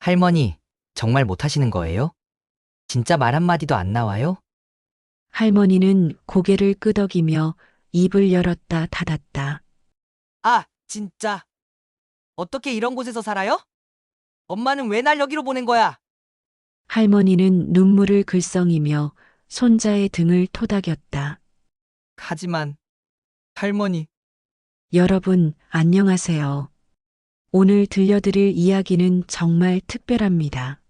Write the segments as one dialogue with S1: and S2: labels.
S1: 할머니, 정말 못하시는 거예요? 진짜 말 한마디도 안 나와요?
S2: 할머니는 고개를 끄덕이며 입을 열었다 닫았다.
S1: 아, 진짜. 어떻게 이런 곳에서 살아요? 엄마는 왜 날 여기로 보낸 거야?
S2: 할머니는 눈물을 글썽이며 손자의 등을 토닥였다.
S1: 하지만, 할머니,
S2: 여러분, 안녕하세요. 오늘 들려드릴 이야기는 정말 특별합니다.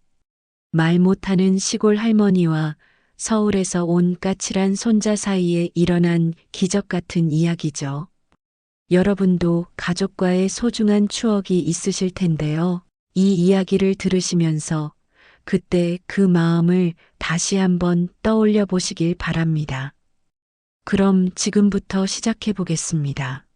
S2: 말 못하는 시골 할머니와 서울에서 온 까칠한 손자 사이에 일어난 기적 같은 이야기죠. 여러분도 가족과의 소중한 추억이 있으실 텐데요. 이 이야기를 들으시면서 그때 그 마음을 다시 한번 떠올려 보시길 바랍니다. 그럼 지금부터 시작해 보겠습니다.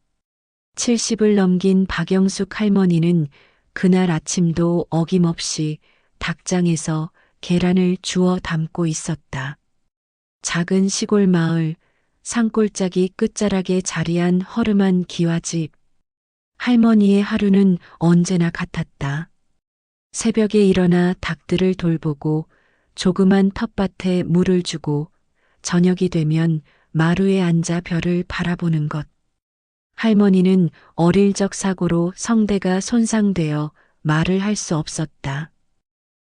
S2: 70을 넘긴 박영숙 할머니는 그날 아침도 어김없이 닭장에서 계란을 주워 담고 있었다. 작은 시골 마을, 산골짜기 끝자락에 자리한 허름한 기와집. 할머니의 하루는 언제나 같았다. 새벽에 일어나 닭들을 돌보고 조그만 텃밭에 물을 주고 저녁이 되면 마루에 앉아 별을 바라보는 것. 할머니는 어릴 적 사고로 성대가 손상되어 말을 할 수 없었다.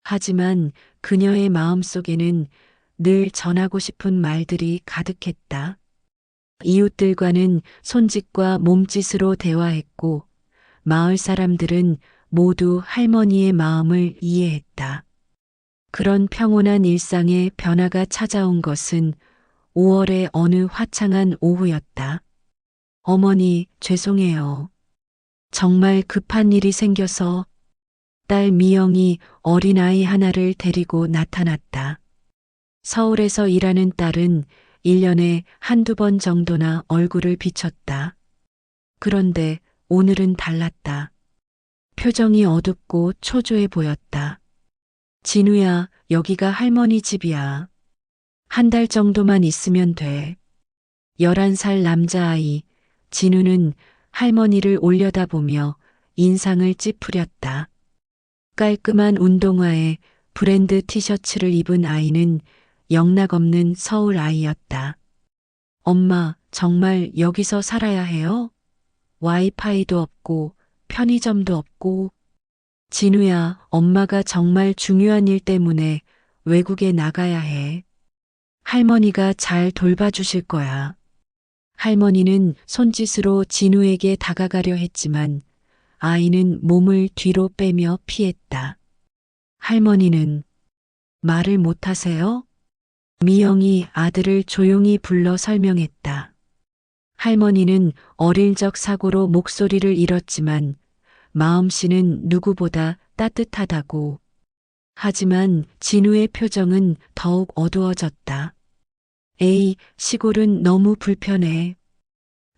S2: 하지만 그녀의 마음속에는 늘 전하고 싶은 말들이 가득했다. 이웃들과는 손짓과 몸짓으로 대화했고 마을 사람들은 모두 할머니의 마음을 이해했다. 그런 평온한 일상에 변화가 찾아온 것은 5월의 어느 화창한 오후였다. 어머니, 죄송해요. 정말 급한 일이 생겨서 딸 미영이 어린아이 하나를 데리고 나타났다. 서울에서 일하는 딸은 1년에 한두 번 정도나 얼굴을 비췄다. 그런데 오늘은 달랐다. 표정이 어둡고 초조해 보였다. 진우야, 여기가 할머니 집이야. 한 달 정도만 있으면 돼. 11살 남자아이, 진우는 할머니를 올려다보며 인상을 찌푸렸다. 깔끔한 운동화에 브랜드 티셔츠를 입은 아이는 영락없는 서울 아이였다. 엄마, 정말 여기서 살아야 해요? 와이파이도 없고 편의점도 없고. 진우야, 엄마가 정말 중요한 일 때문에 외국에 나가야 해. 할머니가 잘 돌봐주실 거야. 할머니는 손짓으로 진우에게 다가가려 했지만 아이는 몸을 뒤로 빼며 피했다. 할머니는 말을 못하세요? 미영이 아들을 조용히 불러 설명했다. 할머니는 어릴 적 사고로 목소리를 잃었지만 마음씨는 누구보다 따뜻하다고. 하지만 진우의 표정은 더욱 어두워졌다. 에이, 시골은 너무 불편해.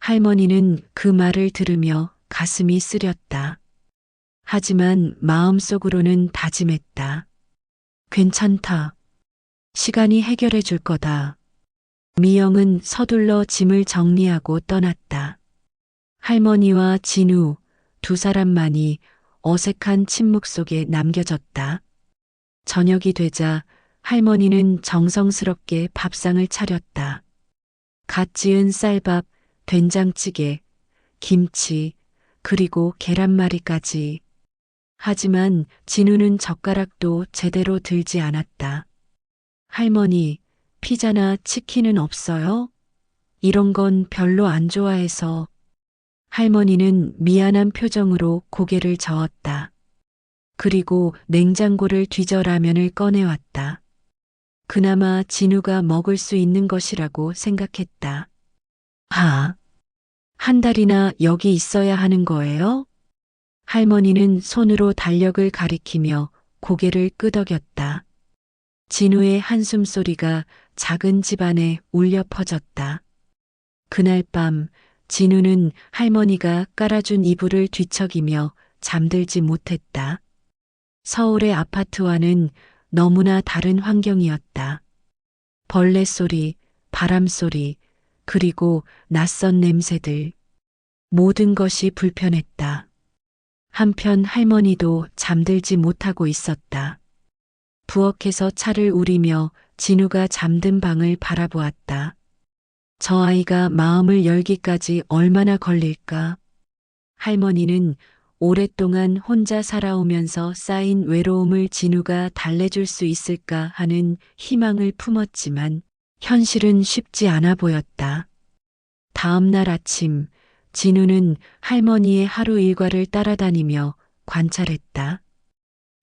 S2: 할머니는 그 말을 들으며 가슴이 쓰렸다. 하지만 마음속으로는 다짐했다. 괜찮다. 시간이 해결해 줄 거다. 미영은 서둘러 짐을 정리하고 떠났다. 할머니와 진우 두 사람만이 어색한 침묵 속에 남겨졌다. 저녁이 되자 할머니는 정성스럽게 밥상을 차렸다. 갓 지은 쌀밥, 된장찌개, 김치, 그리고 계란말이까지. 하지만 진우는 젓가락도 제대로 들지 않았다. 할머니, 피자나 치킨은 없어요? 이런 건 별로 안 좋아해서. 할머니는 미안한 표정으로 고개를 저었다. 그리고 냉장고를 뒤져 라면을 꺼내왔다. 그나마 진우가 먹을 수 있는 것이라고 생각했다. 아, 한 달이나 여기 있어야 하는 거예요? 할머니는 손으로 달력을 가리키며 고개를 끄덕였다. 진우의 한숨 소리가 작은 집안에 울려 퍼졌다. 그날 밤 진우는 할머니가 깔아준 이불을 뒤척이며 잠들지 못했다. 서울의 아파트와는 너무나 다른 환경이었다. 벌레 소리, 바람 소리, 그리고 낯선 냄새들. 모든 것이 불편했다. 한편 할머니도 잠들지 못하고 있었다. 부엌에서 차를 우리며 진우가 잠든 방을 바라보았다. 저 아이가 마음을 열기까지 얼마나 걸릴까? 할머니는 오랫동안 혼자 살아오면서 쌓인 외로움을 진우가 달래줄 수 있을까 하는 희망을 품었지만 현실은 쉽지 않아 보였다. 다음 날 아침, 진우는 할머니의 하루 일과를 따라다니며 관찰했다.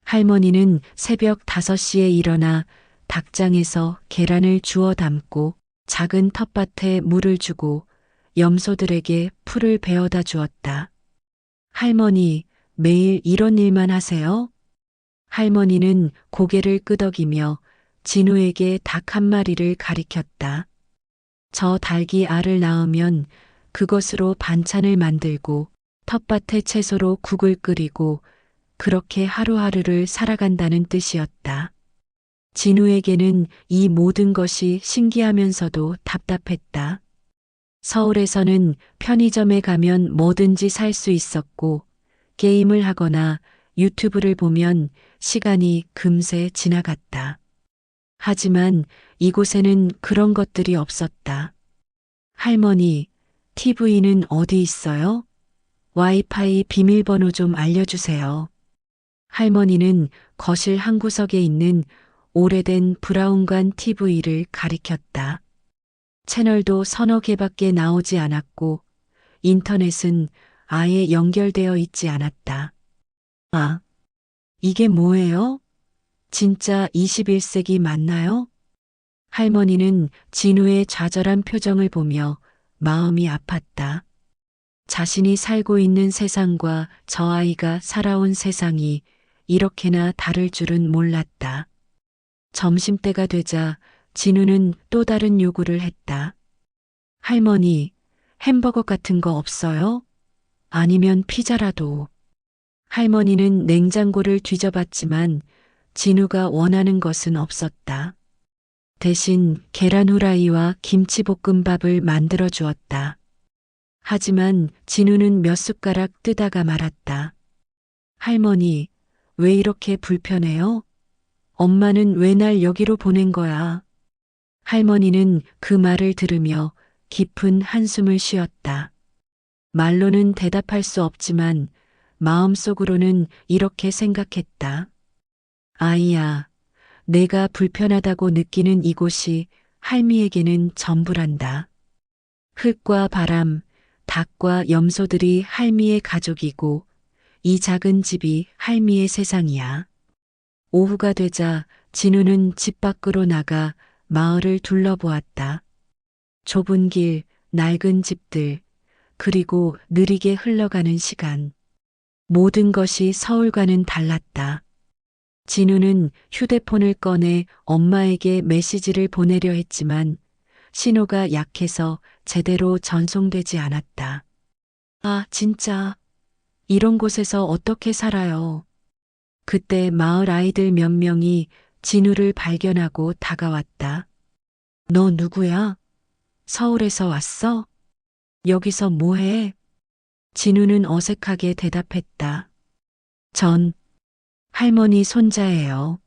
S2: 할머니는 새벽 5시에 일어나 닭장에서 계란을 주워 담고 작은 텃밭에 물을 주고 염소들에게 풀을 베어다 주었다. 할머니, 매일 이런 일만 하세요? 할머니는 고개를 끄덕이며 진우에게 닭 한 마리를 가리켰다. 저 닭이 알을 낳으면 그것으로 반찬을 만들고 텃밭의 채소로 국을 끓이고 그렇게 하루하루를 살아간다는 뜻이었다. 진우에게는 이 모든 것이 신기하면서도 답답했다. 서울에서는 편의점에 가면 뭐든지 살 수 있었고 게임을 하거나 유튜브를 보면 시간이 금세 지나갔다. 하지만 이곳에는 그런 것들이 없었다. 할머니, TV는 어디 있어요? 와이파이 비밀번호 좀 알려주세요. 할머니는 거실 한 구석에 있는 오래된 브라운관 TV를 가리켰다. 채널도 서너 개밖에 나오지 않았고 인터넷은 아예 연결되어 있지 않았다. 아, 이게 뭐예요? 진짜 21세기 맞나요? 할머니는 진우의 좌절한 표정을 보며 마음이 아팠다. 자신이 살고 있는 세상과 저 아이가 살아온 세상이 이렇게나 다를 줄은 몰랐다. 점심때가 되자 진우는 또 다른 요구를 했다. 할머니, 햄버거 같은 거 없어요? 아니면 피자라도. 할머니는 냉장고를 뒤져봤지만 진우가 원하는 것은 없었다. 대신 계란 후라이와 김치볶음밥을 만들어 주었다. 하지만 진우는 몇 숟가락 뜨다가 말았다. 할머니, 왜 이렇게 불편해요? 엄마는 왜 날 여기로 보낸 거야? 할머니는 그 말을 들으며 깊은 한숨을 쉬었다. 말로는 대답할 수 없지만 마음속으로는 이렇게 생각했다. 아이야, 내가 불편하다고 느끼는 이곳이 할미에게는 전부란다. 흙과 바람, 닭과 염소들이 할미의 가족이고 이 작은 집이 할미의 세상이야. 오후가 되자 진우는 집 밖으로 나가 마을을 둘러보았다. 좁은 길, 낡은 집들, 그리고 느리게 흘러가는 시간. 모든 것이 서울과는 달랐다. 진우는 휴대폰을 꺼내 엄마에게 메시지를 보내려 했지만 신호가 약해서 제대로 전송되지 않았다. 아, 진짜. 이런 곳에서 어떻게 살아요? 그때 마을 아이들 몇 명이 진우를 발견하고 다가왔다. 너 누구야? 서울에서 왔어? 여기서 뭐해? 진우는 어색하게 대답했다. 전 할머니 손자예요.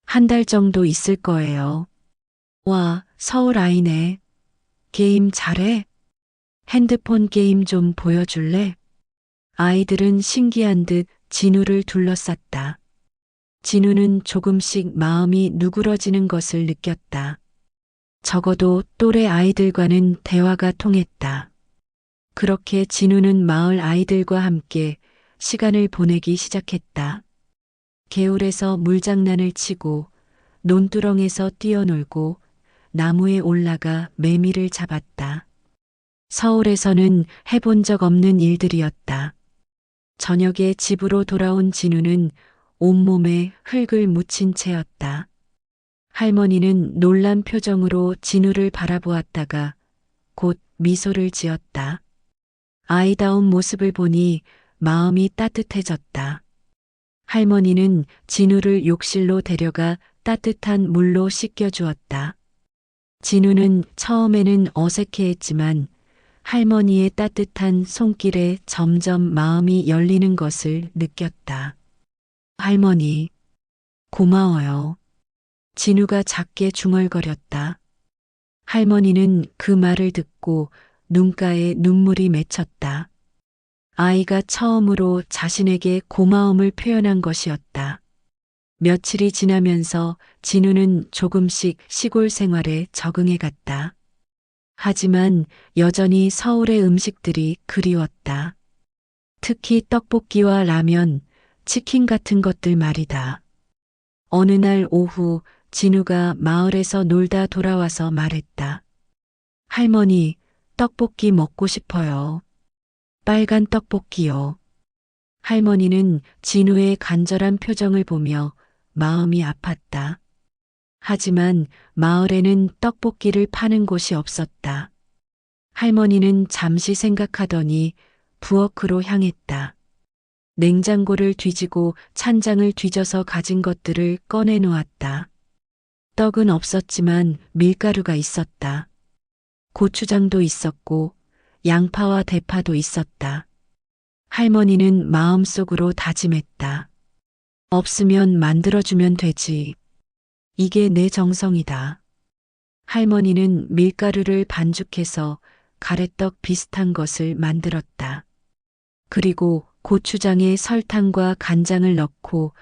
S2: 한 달 정도 있을 거예요. 와, 서울 아이네. 게임 잘해? 핸드폰 게임 좀 보여줄래? 아이들은 신기한 듯 진우를 둘러쌌다. 진우는 조금씩 마음이 누그러지는 것을 느꼈다. 적어도 또래 아이들과는 대화가 통했다. 그렇게 진우는 마을 아이들과 함께 시간을 보내기 시작했다. 개울에서 물장난을 치고 논두렁에서 뛰어놀고 나무에 올라가 매미를 잡았다. 서울에서는 해본 적 없는 일들이었다. 저녁에 집으로 돌아온 진우는 온몸에 흙을 묻힌 채였다. 할머니는 놀란 표정으로 진우를 바라보았다가 곧 미소를 지었다. 아이다운 모습을 보니 마음이 따뜻해졌다. 할머니는 진우를 욕실로 데려가 따뜻한 물로 씻겨 주었다. 진우는 처음에는 어색해했지만 할머니의 따뜻한 손길에 점점 마음이 열리는 것을 느꼈다. 할머니, 고마워요. 진우가 작게 중얼거렸다. 할머니는 그 말을 듣고 눈가에 눈물이 맺혔다. 아이가 처음으로 자신에게 고마움을 표현한 것이었다. 며칠이 지나면서 진우는 조금씩 시골 생활에 적응해 갔다. 하지만 여전히 서울의 음식들이 그리웠다. 특히 떡볶이와 라면, 치킨 같은 것들 말이다. 어느 날 오후 진우가 마을에서 놀다 돌아와서 말했다. 할머니, 떡볶이 먹고 싶어요. 빨간 떡볶이요. 할머니는 진우의 간절한 표정을 보며 마음이 아팠다. 하지만 마을에는 떡볶이를 파는 곳이 없었다. 할머니는 잠시 생각하더니 부엌으로 향했다. 냉장고를 뒤지고 찬장을 뒤져서 가진 것들을 꺼내 놓았다. 떡은 없었지만 밀가루가 있었다. 고추장도 있었고 양파와 대파도 있었다. 할머니는 마음속으로 다짐했다. 없으면 만들어주면 되지. 이게 내 정성이다. 할머니는 밀가루를 반죽해서 가래떡 비슷한 것을 만들었다. 그리고 고추장에 설탕과 간장을 넣고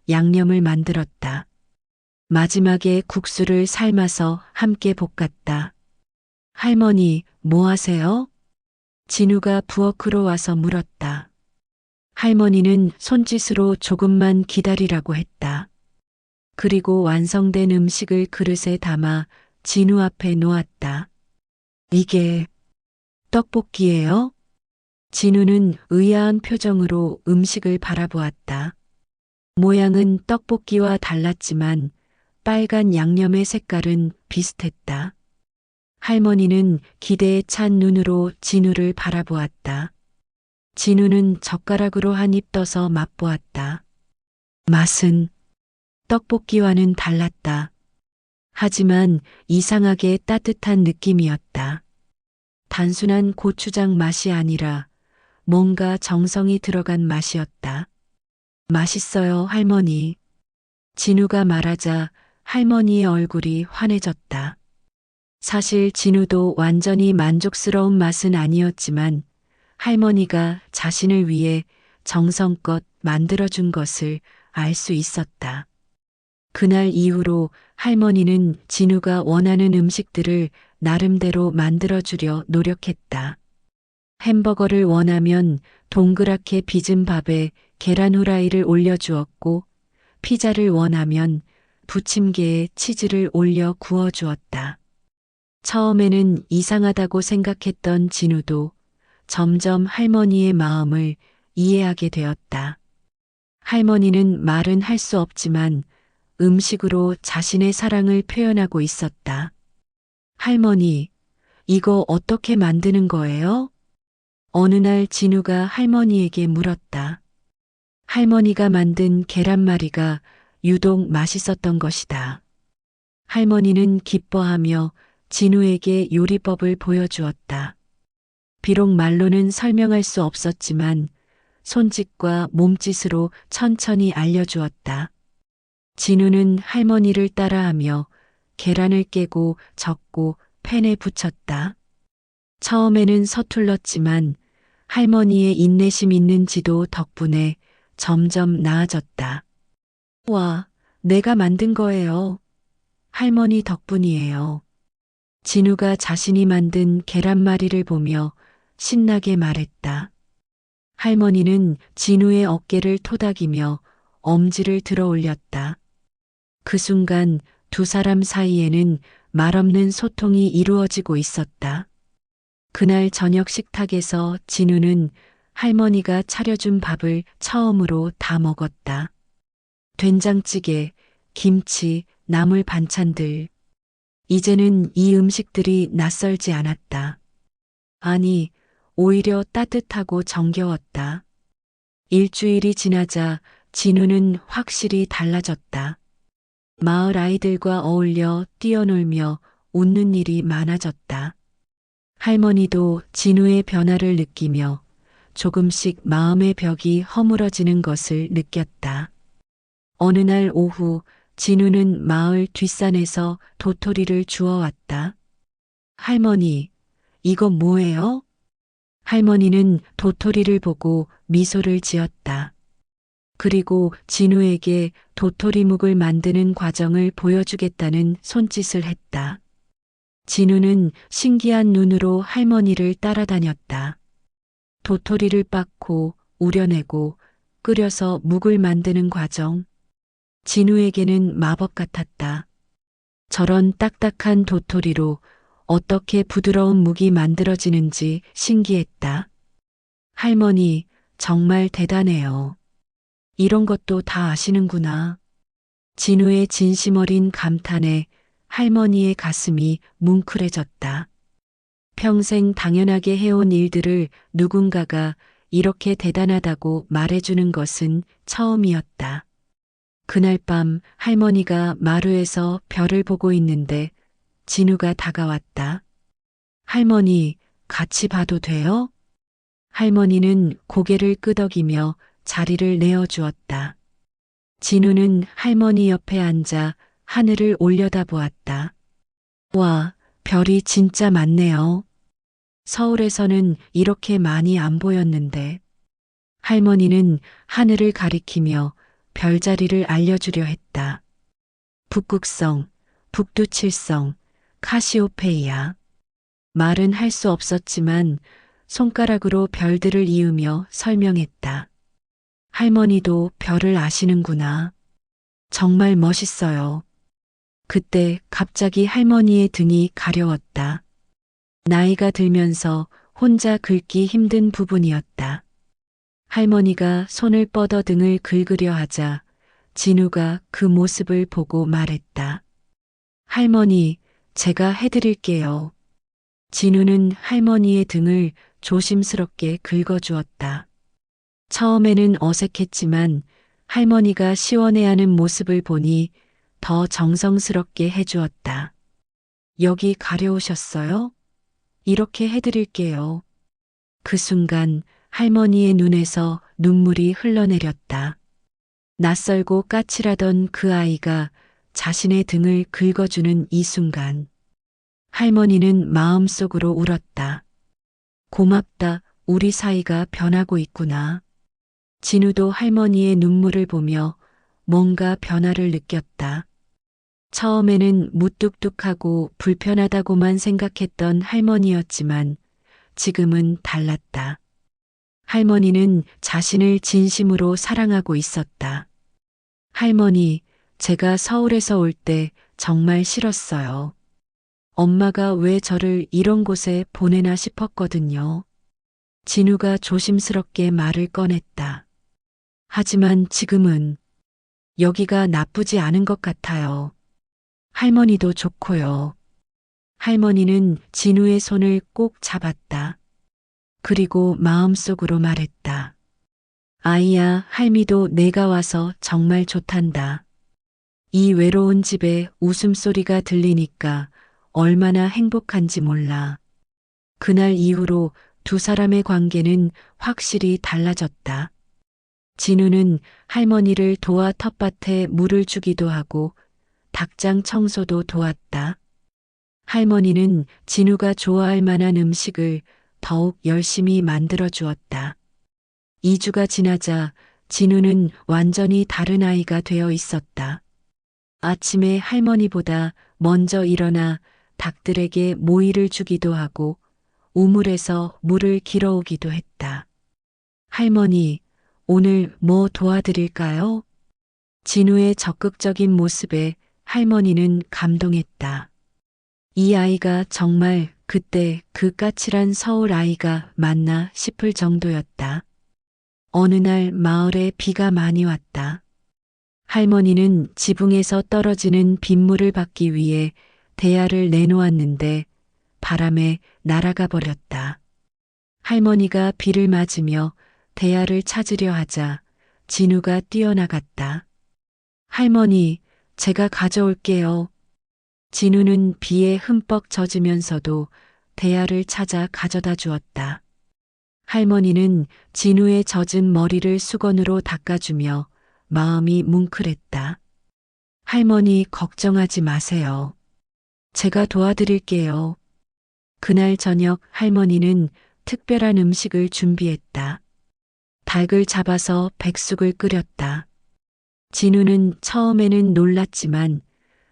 S2: 양념을 만들었다. 마지막에 국수를 삶아서 함께 볶았다. 할머니, 뭐 하세요? 진우가 부엌으로 와서 물었다. 할머니는 손짓으로 조금만 기다리라고 했다. 그리고 완성된 음식을 그릇에 담아 진우 앞에 놓았다. 이게 떡볶이예요? 진우는 의아한 표정으로 음식을 바라보았다. 모양은 떡볶이와 달랐지만 빨간 양념의 색깔은 비슷했다. 할머니는 기대에 찬 눈으로 진우를 바라보았다. 진우는 젓가락으로 한 입 떠서 맛보았다. 맛은 떡볶이와는 달랐다. 하지만 이상하게 따뜻한 느낌이었다. 단순한 고추장 맛이 아니라 뭔가 정성이 들어간 맛이었다. 맛있어요, 할머니. 진우가 말하자 할머니의 얼굴이 환해졌다. 사실 진우도 완전히 만족스러운 맛은 아니었지만 할머니가 자신을 위해 정성껏 만들어준 것을 알 수 있었다. 그날 이후로 할머니는 진우가 원하는 음식들을 나름대로 만들어주려 노력했다. 햄버거를 원하면 동그랗게 빚은 밥에 계란 후라이를 올려주었고, 피자를 원하면 부침개에 치즈를 올려 구워주었다. 처음에는 이상하다고 생각했던 진우도 점점 할머니의 마음을 이해하게 되었다. 할머니는 말은 할 수 없지만 음식으로 자신의 사랑을 표현하고 있었다. 할머니, 이거 어떻게 만드는 거예요? 어느 날 진우가 할머니에게 물었다. 할머니가 만든 계란말이가 유독 맛있었던 것이다. 할머니는 기뻐하며 진우에게 요리법을 보여주었다. 비록 말로는 설명할 수 없었지만 손짓과 몸짓으로 천천히 알려주었다. 진우는 할머니를 따라하며 계란을 깨고 적고 팬에 붙였다. 처음에는 서툴렀지만 할머니의 인내심 있는 지도 덕분에 점점 나아졌다. 와, 내가 만든 거예요. 할머니 덕분이에요. 진우가 자신이 만든 계란말이를 보며 신나게 말했다. 할머니는 진우의 어깨를 토닥이며 엄지를 들어 올렸다. 그 순간 두 사람 사이에는 말없는 소통이 이루어지고 있었다. 그날 저녁 식탁에서 진우는 할머니가 차려준 밥을 처음으로 다 먹었다. 된장찌개, 김치, 나물 반찬들. 이제는 이 음식들이 낯설지 않았다. 아니, 오히려 따뜻하고 정겨웠다. 일주일이 지나자 진우는 확실히 달라졌다. 마을 아이들과 어울려 뛰어놀며 웃는 일이 많아졌다. 할머니도 진우의 변화를 느끼며 조금씩 마음의 벽이 허물어지는 것을 느꼈다. 어느 날 오후 진우는 마을 뒷산에서 도토리를 주워왔다. 할머니, 이거 뭐예요? 할머니는 도토리를 보고 미소를 지었다. 그리고 진우에게 도토리묵을 만드는 과정을 보여주겠다는 손짓을 했다. 진우는 신기한 눈으로 할머니를 따라다녔다. 도토리를 빻고 우려내고 끓여서 묵을 만드는 과정. 진우에게는 마법 같았다. 저런 딱딱한 도토리로 어떻게 부드러운 묵이 만들어지는지 신기했다. 할머니, 정말 대단해요. 이런 것도 다 아시는구나. 진우의 진심 어린 감탄에 할머니의 가슴이 뭉클해졌다. 평생 당연하게 해온 일들을 누군가가 이렇게 대단하다고 말해주는 것은 처음이었다. 그날 밤 할머니가 마루에서 별을 보고 있는데 진우가 다가왔다. 할머니, 같이 봐도 돼요? 할머니는 고개를 끄덕이며 자리를 내어주었다. 진우는 할머니 옆에 앉아 하늘을 올려다보았다. 와, 별이 진짜 많네요. 서울에서는 이렇게 많이 안 보였는데. 할머니는 하늘을 가리키며 별자리를 알려주려 했다. 북극성, 북두칠성, 카시오페이아. 말은 할 수 없었지만 손가락으로 별들을 이으며 설명했다. 할머니도 별을 아시는구나. 정말 멋있어요. 그때 갑자기 할머니의 등이 가려웠다. 나이가 들면서 혼자 긁기 힘든 부분이었다. 할머니가 손을 뻗어 등을 긁으려 하자 진우가 그 모습을 보고 말했다. 할머니, 제가 해드릴게요. 진우는 할머니의 등을 조심스럽게 긁어주었다. 처음에는 어색했지만 할머니가 시원해하는 모습을 보니 더 정성스럽게 해주었다. 여기 가려우셨어요? 이렇게 해드릴게요. 그 순간 할머니의 눈에서 눈물이 흘러내렸다. 낯설고 까칠하던 그 아이가 자신의 등을 긁어주는 이 순간 할머니는 마음속으로 울었다. 고맙다, 우리 사이가 변하고 있구나. 진우도 할머니의 눈물을 보며 뭔가 변화를 느꼈다. 처음에는 무뚝뚝하고 불편하다고만 생각했던 할머니였지만 지금은 달랐다. 할머니는 자신을 진심으로 사랑하고 있었다. 할머니, 제가 서울에서 올 때 정말 싫었어요. 엄마가 왜 저를 이런 곳에 보내나 싶었거든요. 진우가 조심스럽게 말을 꺼냈다. 하지만 지금은 여기가 나쁘지 않은 것 같아요. 할머니도 좋고요. 할머니는 진우의 손을 꼭 잡았다. 그리고 마음속으로 말했다. 아이야, 할미도 내가 와서 정말 좋단다. 이 외로운 집에 웃음소리가 들리니까 얼마나 행복한지 몰라. 그날 이후로 두 사람의 관계는 확실히 달라졌다. 진우는 할머니를 도와 텃밭에 물을 주기도 하고 닭장 청소도 도왔다. 할머니는 진우가 좋아할 만한 음식을 더욱 열심히 만들어 주었다. 2주가 지나자 진우는 완전히 다른 아이가 되어 있었다. 아침에 할머니보다 먼저 일어나 닭들에게 모이를 주기도 하고 우물에서 물을 길어오기도 했다. 할머니, 오늘 뭐 도와드릴까요? 진우의 적극적인 모습에 할머니는 감동했다. 이 아이가 정말 그때 그 까칠한 서울 아이가 맞나 싶을 정도였다. 어느 날 마을에 비가 많이 왔다. 할머니는 지붕에서 떨어지는 빗물을 받기 위해 대야를 내놓았는데 바람에 날아가 버렸다. 할머니가 비를 맞으며 대야를 찾으려 하자 진우가 뛰어나갔다. 할머니, 제가 가져올게요. 진우는 비에 흠뻑 젖으면서도 대야를 찾아 가져다 주었다. 할머니는 진우의 젖은 머리를 수건으로 닦아주며 마음이 뭉클했다. 할머니 걱정하지 마세요. 제가 도와드릴게요. 그날 저녁 할머니는 특별한 음식을 준비했다. 닭을 잡아서 백숙을 끓였다. 진우는 처음에는 놀랐지만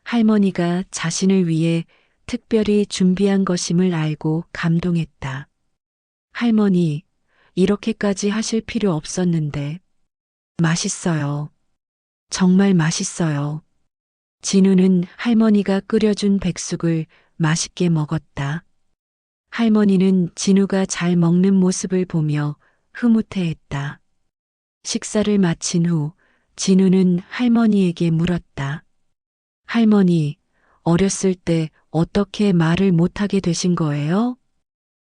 S2: 할머니가 자신을 위해 특별히 준비한 것임을 알고 감동했다. 할머니, 이렇게까지 하실 필요 없었는데. 맛있어요. 정말 맛있어요. 진우는 할머니가 끓여준 백숙을 맛있게 먹었다. 할머니는 진우가 잘 먹는 모습을 보며 흐뭇해했다. 식사를 마친 후 진우는 할머니에게 물었다. 할머니, 어렸을 때 어떻게 말을 못하게 되신 거예요?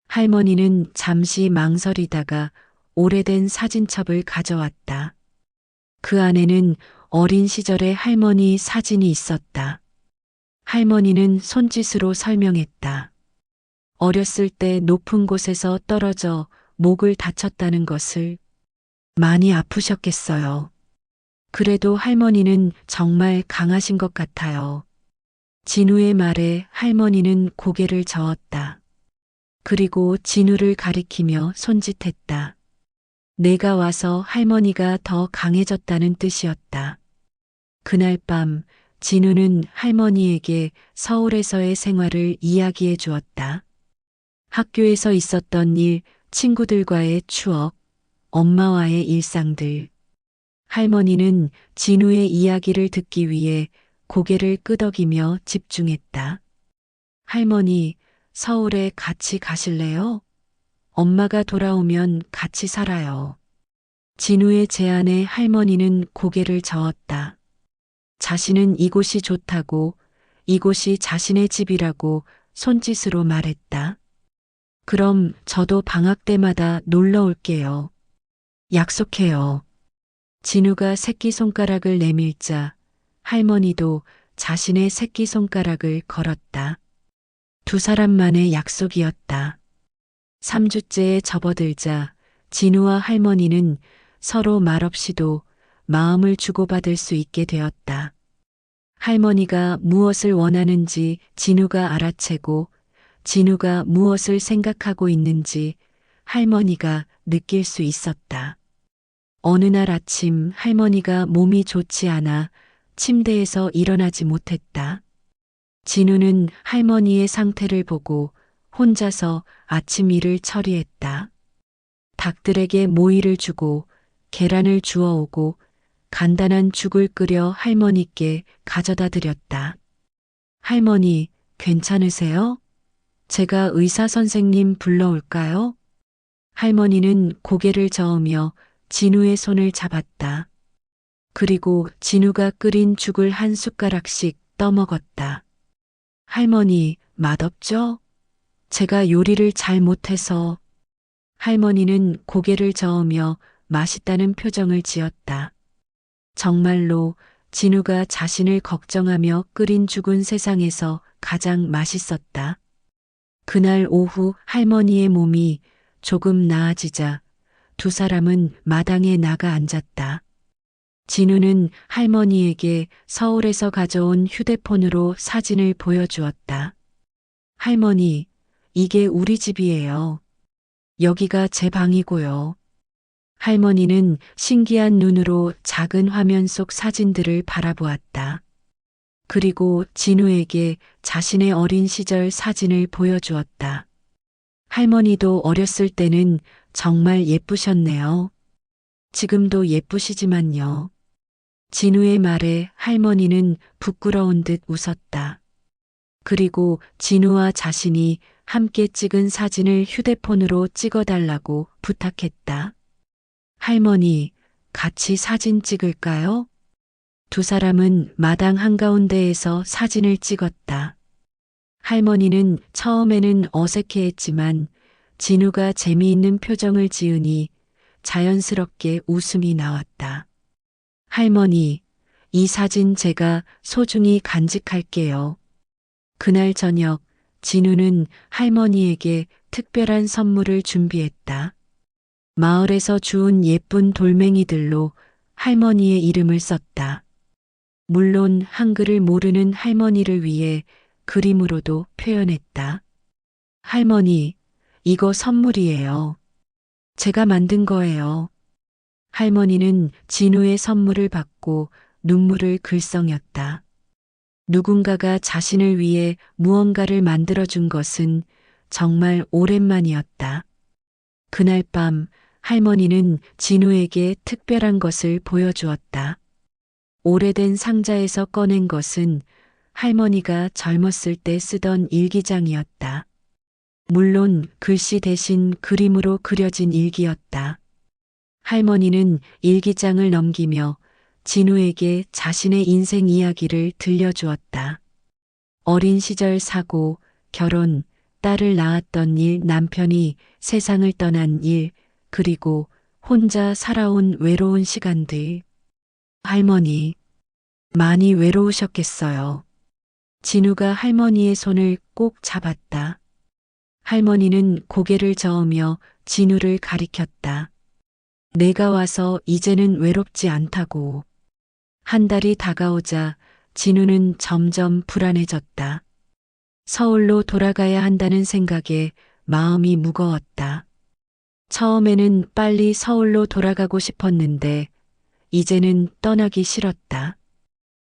S2: 할머니는 잠시 망설이다가 오래된 사진첩을 가져왔다. 그 안에는 어린 시절의 할머니 사진이 있었다. 할머니는 손짓으로 설명했다. 어렸을 때 높은 곳에서 떨어져 목을 다쳤다는 것을. 많이 아프셨겠어요. 그래도 할머니는 정말 강하신 것 같아요. 진우의 말에 할머니는 고개를 저었다. 그리고 진우를 가리키며 손짓했다. 내가 와서 할머니가 더 강해졌다는 뜻이었다. 그날 밤 진우는 할머니에게 서울에서의 생활을 이야기해 주었다. 학교에서 있었던 일, 친구들과의 추억, 엄마와의 일상들. 할머니는 진우의 이야기를 듣기 위해 고개를 끄덕이며 집중했다. 할머니, 서울에 같이 가실래요? 엄마가 돌아오면 같이 살아요. 진우의 제안에 할머니는 고개를 저었다. 자신은 이곳이 좋다고, 이곳이 자신의 집이라고 손짓으로 말했다. 그럼 저도 방학 때마다 놀러 올게요. 약속해요. 진우가 새끼손가락을 내밀자 할머니도 자신의 새끼손가락을 걸었다. 두 사람만의 약속이었다. 3주째에 접어들자 진우와 할머니는 서로 말없이도 마음을 주고받을 수 있게 되었다. 할머니가 무엇을 원하는지 진우가 알아채고 진우가 무엇을 생각하고 있는지 할머니가 느낄 수 있었다. 어느 날 아침 할머니가 몸이 좋지 않아 침대에서 일어나지 못했다. 진우는 할머니의 상태를 보고 혼자서 아침 일을 처리했다. 닭들에게 모이를 주고 계란을 주워오고 간단한 죽을 끓여 할머니께 가져다 드렸다. 할머니, 괜찮으세요? 제가 의사 선생님 불러올까요? 할머니는 고개를 저으며 진우의 손을 잡았다. 그리고 진우가 끓인 죽을 한 숟가락씩 떠먹었다. 할머니, 맛없죠? 제가 요리를 잘 못해서. 할머니는 고개를 저으며 맛있다는 표정을 지었다. 정말로 진우가 자신을 걱정하며 끓인 죽은 세상에서 가장 맛있었다. 그날 오후 할머니의 몸이 조금 나아지자 두 사람은 마당에 나가 앉았다. 진우는 할머니에게 서울에서 가져온 휴대폰으로 사진을 보여주었다. 할머니, 이게 우리 집이에요. 여기가 제 방이고요. 할머니는 신기한 눈으로 작은 화면 속 사진들을 바라보았다. 그리고 진우에게 자신의 어린 시절 사진을 보여주었다. 할머니도 어렸을 때는 정말 예쁘셨네요. 지금도 예쁘시지만요. 진우의 말에 할머니는 부끄러운 듯 웃었다. 그리고 진우와 자신이 함께 찍은 사진을 휴대폰으로 찍어달라고 부탁했다. 할머니, 같이 사진 찍을까요? 두 사람은 마당 한가운데에서 사진을 찍었다. 할머니는 처음에는 어색해했지만 진우가 재미있는 표정을 지으니 자연스럽게 웃음이 나왔다. 할머니, 이 사진 제가 소중히 간직할게요. 그날 저녁 진우는 할머니에게 특별한 선물을 준비했다. 마을에서 주운 예쁜 돌멩이들로 할머니의 이름을 썼다. 물론 한글을 모르는 할머니를 위해 그림으로도 표현했다. 할머니, 이거 선물이에요. 제가 만든 거예요. 할머니는 진우의 선물을 받고 눈물을 글썽였다. 누군가가 자신을 위해 무언가를 만들어준 것은 정말 오랜만이었다. 그날 밤 할머니는 진우에게 특별한 것을 보여주었다. 오래된 상자에서 꺼낸 것은 할머니가 젊었을 때 쓰던 일기장이었다. 물론 글씨 대신 그림으로 그려진 일기였다. 할머니는 일기장을 넘기며 진우에게 자신의 인생 이야기를 들려주었다. 어린 시절 사고, 결혼, 딸을 낳았던 일, 남편이 세상을 떠난 일, 그리고 혼자 살아온 외로운 시간들. 할머니, 많이 외로우셨겠어요. 진우가 할머니의 손을 꼭 잡았다. 할머니는 고개를 저으며 진우를 가리켰다. 내가 와서 이제는 외롭지 않다고. 한 달이 다가오자 진우는 점점 불안해졌다. 서울로 돌아가야 한다는 생각에 마음이 무거웠다. 처음에는 빨리 서울로 돌아가고 싶었는데 이제는 떠나기 싫었다.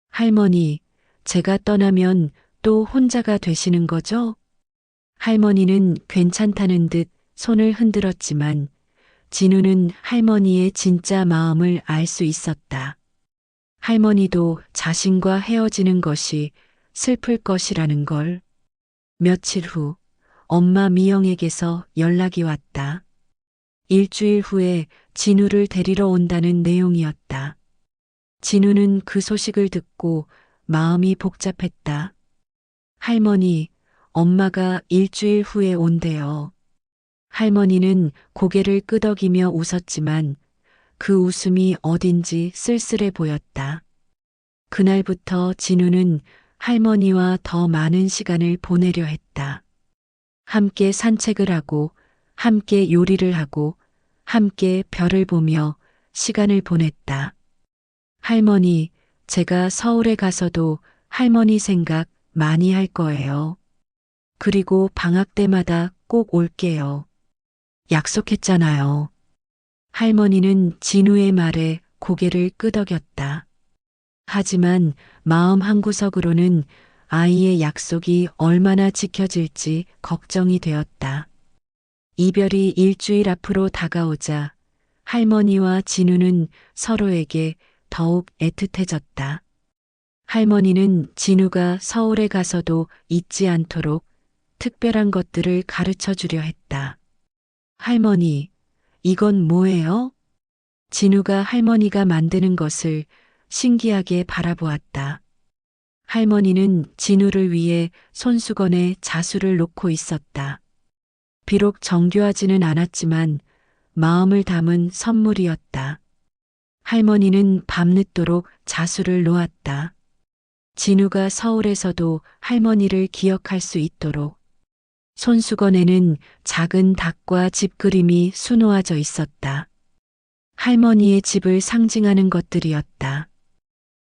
S2: 할머니, 제가 떠나면 또 혼자가 되시는 거죠? 할머니는 괜찮다는 듯 손을 흔들었지만 진우는 할머니의 진짜 마음을 알 수 있었다. 할머니도 자신과 헤어지는 것이 슬플 것이라는 걸. 며칠 후 엄마 미영에게서 연락이 왔다. 일주일 후에 진우를 데리러 온다는 내용이었다. 진우는 그 소식을 듣고 마음이 복잡했다. 할머니, 엄마가 일주일 후에 온대요. 할머니는 고개를 끄덕이며 웃었지만 그 웃음이 어딘지 쓸쓸해 보였다. 그날부터 진우는 할머니와 더 많은 시간을 보내려 했다. 함께 산책을 하고, 함께 요리를 하고, 함께 별을 보며 시간을 보냈다. 할머니, 제가 서울에 가서도 할머니 생각 많이 할 거예요. 그리고 방학 때마다 꼭 올게요. 약속했잖아요. 할머니는 진우의 말에 고개를 끄덕였다. 하지만 마음 한구석으로는 아이의 약속이 얼마나 지켜질지 걱정이 되었다. 이별이 일주일 앞으로 다가오자 할머니와 진우는 서로에게 더욱 애틋해졌다. 할머니는 진우가 서울에 가서도 잊지 않도록 특별한 것들을 가르쳐 주려 했다. 할머니, 이건 뭐예요? 진우가 할머니가 만드는 것을 신기하게 바라보았다. 할머니는 진우를 위해 손수건에 자수를 놓고 있었다. 비록 정교하지는 않았지만 마음을 담은 선물이었다. 할머니는 밤늦도록 자수를 놓았다. 진우가 서울에서도 할머니를 기억할 수 있도록. 손수건에는 작은 닭과 집 그림이 수놓아져 있었다. 할머니의 집을 상징하는 것들이었다.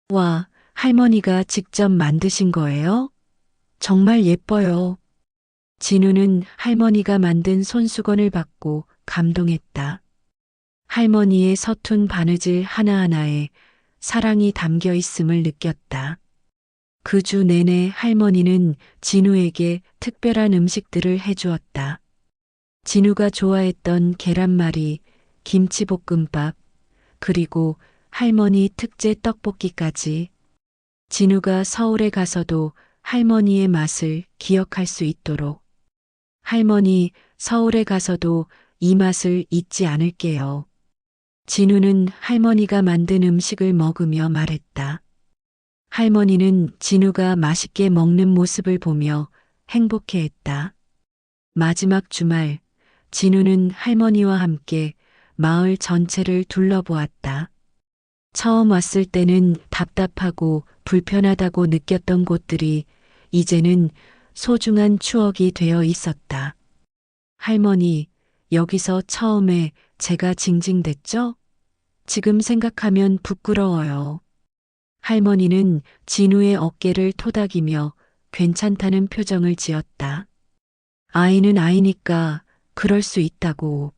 S2: 와, 할머니가 직접 만드신 거예요? 정말 예뻐요. 진우는 할머니가 만든 손수건을 받고 감동했다. 할머니의 서툰 바느질 하나하나에 사랑이 담겨 있음을 느꼈다. 그 주 내내 할머니는 진우에게 특별한 음식들을 해주었다. 진우가 좋아했던 계란말이, 김치볶음밥, 그리고 할머니 특제 떡볶이까지. 진우가 서울에 가서도 할머니의 맛을 기억할 수 있도록. 할머니, 서울에 가서도 이 맛을 잊지 않을게요. 진우는 할머니가 만든 음식을 먹으며 말했다. 할머니는 진우가 맛있게 먹는 모습을 보며 행복해했다. 마지막 주말, 진우는 할머니와 함께 마을 전체를 둘러보았다. 처음 왔을 때는 답답하고 불편하다고 느꼈던 곳들이 이제는 소중한 추억이 되어 있었다. 할머니, 여기서 처음에 제가 징징댔죠? 지금 생각하면 부끄러워요. 할머니는 진우의 어깨를 토닥이며 괜찮다는 표정을 지었다. 아이는 아이니까 그럴 수 있다고.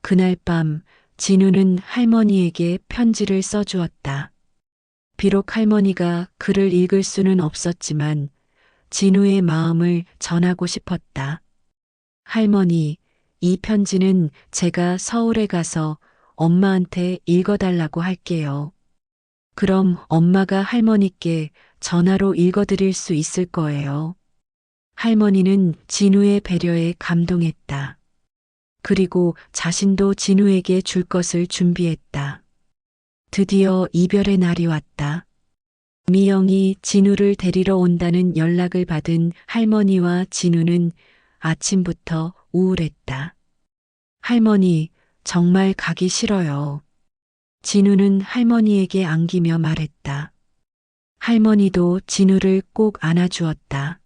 S2: 그날 밤 진우는 할머니에게 편지를 써주었다. 비록 할머니가 글을 읽을 수는 없었지만 진우의 마음을 전하고 싶었다. 할머니, 이 편지는 제가 서울에 가서 엄마한테 읽어달라고 할게요. 그럼 엄마가 할머니께 전화로 읽어드릴 수 있을 거예요. 할머니는 진우의 배려에 감동했다. 그리고 자신도 진우에게 줄 것을 준비했다. 드디어 이별의 날이 왔다. 미영이 진우를 데리러 온다는 연락을 받은 할머니와 진우는 아침부터 우울했다. 할머니, 정말 가기 싫어요. 진우는 할머니에게 안기며 말했다. 할머니도 진우를 꼭 안아주었다.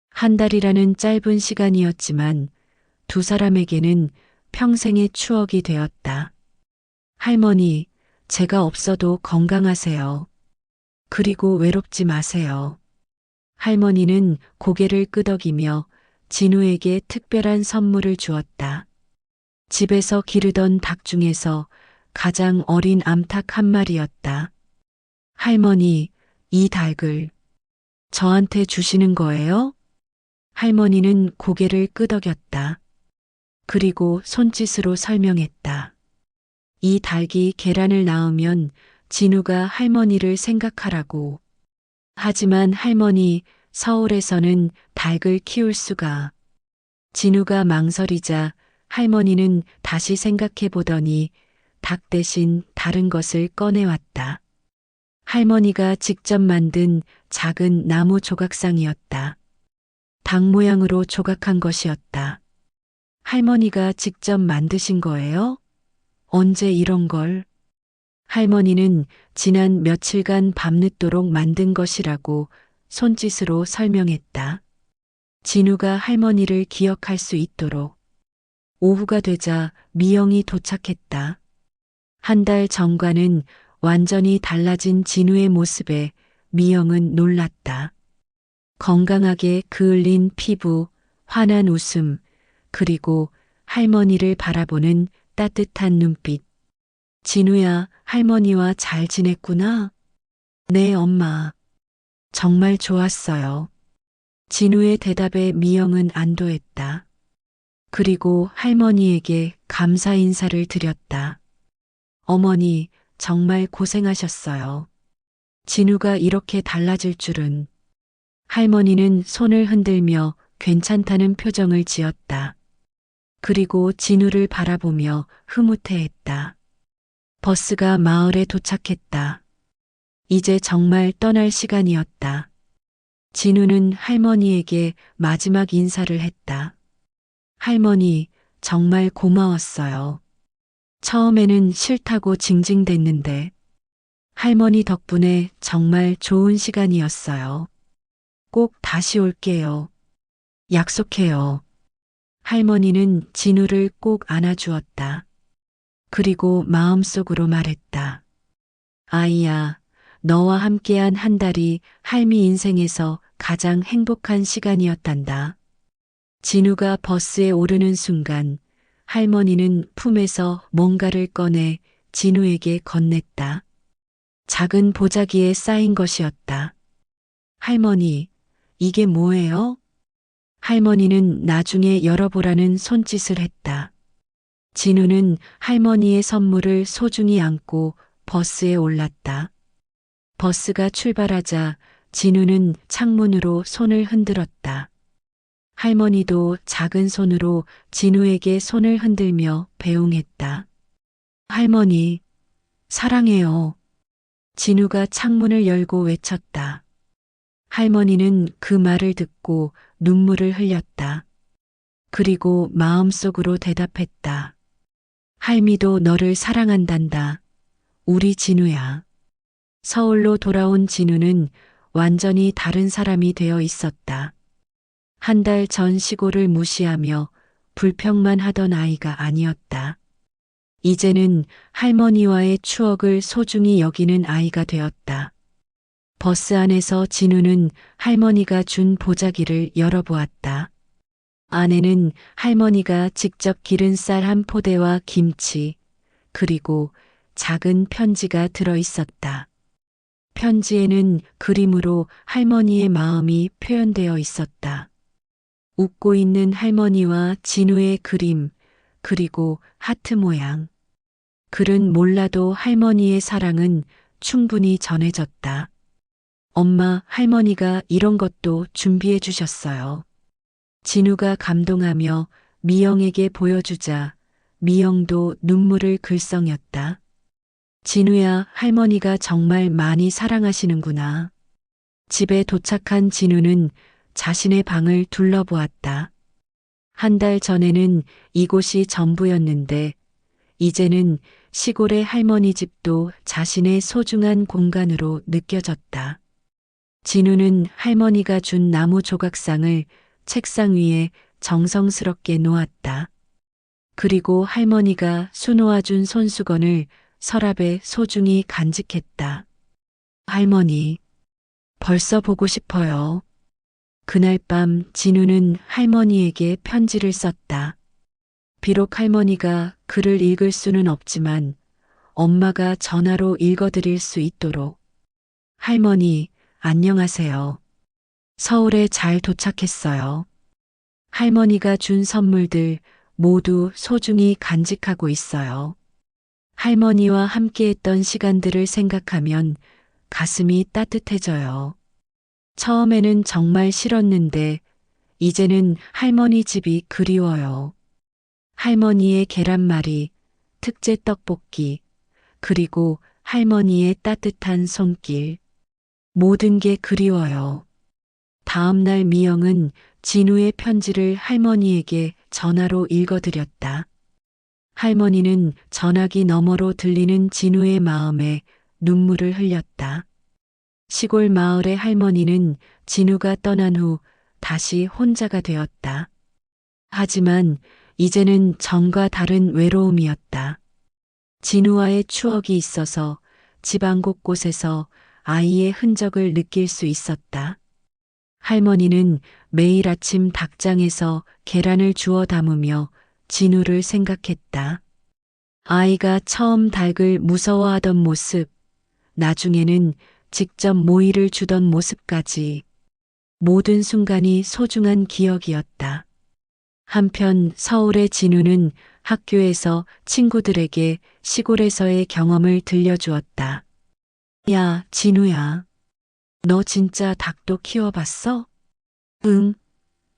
S2: 한 달이라는 짧은 시간이었지만 두 사람에게는 평생의 추억이 되었다. 할머니, 제가 없어도 건강하세요. 그리고 외롭지 마세요. 할머니는 고개를 끄덕이며 진우에게 특별한 선물을 주었다. 집에서 기르던 닭 중에서 가장 어린 암탉 한 마리였다. 할머니, 이 닭을 저한테 주시는 거예요? 할머니는 고개를 끄덕였다. 그리고 손짓으로 설명했다. 이 닭이 계란을 낳으면 진우가 할머니를 생각하라고. 하지만 할머니, 서울에서는 닭을 키울 수가. 진우가 망설이자 할머니는 다시 생각해 보더니 닭 대신 다른 것을 꺼내왔다. 할머니가 직접 만든 작은 나무 조각상이었다. 닭 모양으로 조각한 것이었다. 할머니가 직접 만드신 거예요? 언제 이런 걸? 할머니는 지난 며칠간 밤늦도록 만든 것이라고 손짓으로 설명했다. 진우가 할머니를 기억할 수 있도록. 오후가 되자 미영이 도착했다. 한 달 전과는 완전히 달라진 진우의 모습에 미영은 놀랐다. 건강하게 그을린 피부, 환한 웃음, 그리고 할머니를 바라보는 따뜻한 눈빛. 진우야, 할머니와 잘 지냈구나? 네, 엄마. 정말 좋았어요. 진우의 대답에 미영은 안도했다. 그리고 할머니에게 감사 인사를 드렸다. 어머니, 정말 고생하셨어요. 진우가 이렇게 달라질 줄은. 할머니는 손을 흔들며 괜찮다는 표정을 지었다. 그리고 진우를 바라보며 흐뭇해했다. 버스가 마을에 도착했다. 이제 정말 떠날 시간이었다. 진우는 할머니에게 마지막 인사를 했다. 할머니, 정말 고마웠어요. 처음에는 싫다고 징징댔는데 할머니 덕분에 정말 좋은 시간이었어요. 꼭 다시 올게요. 약속해요. 할머니는 진우를 꼭 안아주었다. 그리고 마음속으로 말했다. 아이야, 너와 함께한 한 달이 할미 인생에서 가장 행복한 시간이었단다. 진우가 버스에 오르는 순간 할머니는 품에서 뭔가를 꺼내 진우에게 건넸다. 작은 보자기에 쌓인 것이었다. 할머니, 이게 뭐예요? 할머니는 나중에 열어보라는 손짓을 했다. 진우는 할머니의 선물을 소중히 안고 버스에 올랐다. 버스가 출발하자 진우는 창문으로 손을 흔들었다. 할머니도 작은 손으로 진우에게 손을 흔들며 배웅했다. 할머니, 사랑해요. 진우가 창문을 열고 외쳤다. 할머니는 그 말을 듣고 눈물을 흘렸다. 그리고 마음속으로 대답했다. 할미도 너를 사랑한단다. 우리 진우야. 서울로 돌아온 진우는 완전히 다른 사람이 되어 있었다. 한 달 전 시골을 무시하며 불평만 하던 아이가 아니었다. 이제는 할머니와의 추억을 소중히 여기는 아이가 되었다. 버스 안에서 진우는 할머니가 준 보자기를 열어보았다. 안에는 할머니가 직접 기른 쌀 한 포대와 김치, 그리고 작은 편지가 들어 있었다. 편지에는 그림으로 할머니의 마음이 표현되어 있었다. 웃고 있는 할머니와 진우의 그림, 그리고 하트 모양. 글은 몰라도 할머니의 사랑은 충분히 전해졌다. 엄마, 할머니가 이런 것도 준비해 주셨어요. 진우가 감동하며 미영에게 보여주자 미영도 눈물을 글썽였다. 진우야, 할머니가 정말 많이 사랑하시는구나. 집에 도착한 진우는 자신의 방을 둘러보았다. 한 달 전에는 이곳이 전부였는데 이제는 시골의 할머니 집도 자신의 소중한 공간으로 느껴졌다. 진우는 할머니가 준 나무 조각상을 책상 위에 정성스럽게 놓았다. 그리고 할머니가 수놓아준 손수건을 서랍에 소중히 간직했다. 할머니, 벌써 보고 싶어요. 그날 밤 진우는 할머니에게 편지를 썼다. 비록 할머니가 글을 읽을 수는 없지만 엄마가 전화로 읽어드릴 수 있도록. 할머니, 안녕하세요. 서울에 잘 도착했어요. 할머니가 준 선물들 모두 소중히 간직하고 있어요. 할머니와 함께했던 시간들을 생각하면 가슴이 따뜻해져요. 처음에는 정말 싫었는데 이제는 할머니 집이 그리워요. 할머니의 계란말이, 특제 떡볶이, 그리고 할머니의 따뜻한 손길. 모든 게 그리워요. 다음 날 미영은 진우의 편지를 할머니에게 전화로 읽어드렸다. 할머니는 전화기 너머로 들리는 진우의 마음에 눈물을 흘렸다. 시골 마을의 할머니는 진우가 떠난 후 다시 혼자가 되었다. 하지만 이제는 전과 다른 외로움이었다. 진우와의 추억이 있어서 집안 곳곳에서 아이의 흔적을 느낄 수 있었다. 할머니는 매일 아침 닭장에서 계란을 주워 담으며 진우를 생각했다. 아이가 처음 닭을 무서워하던 모습, 나중에는 직접 모이를 주던 모습까지 모든 순간이 소중한 기억이었다. 한편 서울의 진우는 학교에서 친구들에게 시골에서의 경험을 들려주었다. 야, 진우야. 너 진짜 닭도 키워봤어? 응.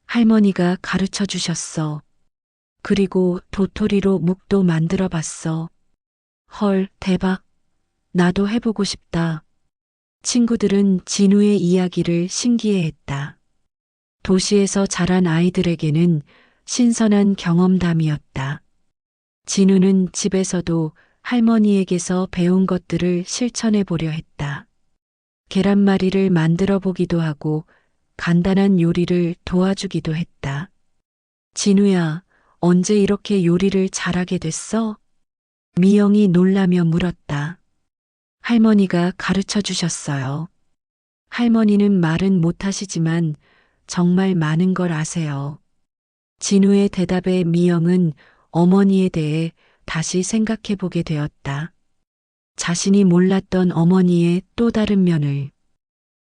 S2: 할머니가 가르쳐 주셨어. 그리고 도토리로 묵도 만들어 봤어. 헐, 대박. 나도 해보고 싶다. 친구들은 진우의 이야기를 신기해했다. 도시에서 자란 아이들에게는 신선한 경험담이었다. 진우는 집에서도 할머니에게서 배운 것들을 실천해 보려 했다. 계란말이를 만들어 보기도 하고 간단한 요리를 도와주기도 했다. 진우야, 언제 이렇게 요리를 잘하게 됐어? 미영이 놀라며 물었다. 할머니가 가르쳐 주셨어요. 할머니는 말은 못하시지만 정말 많은 걸 아세요. 진우의 대답에 미영은 어머니에 대해 다시 생각해 보게 되었다. 자신이 몰랐던 어머니의 또 다른 면을.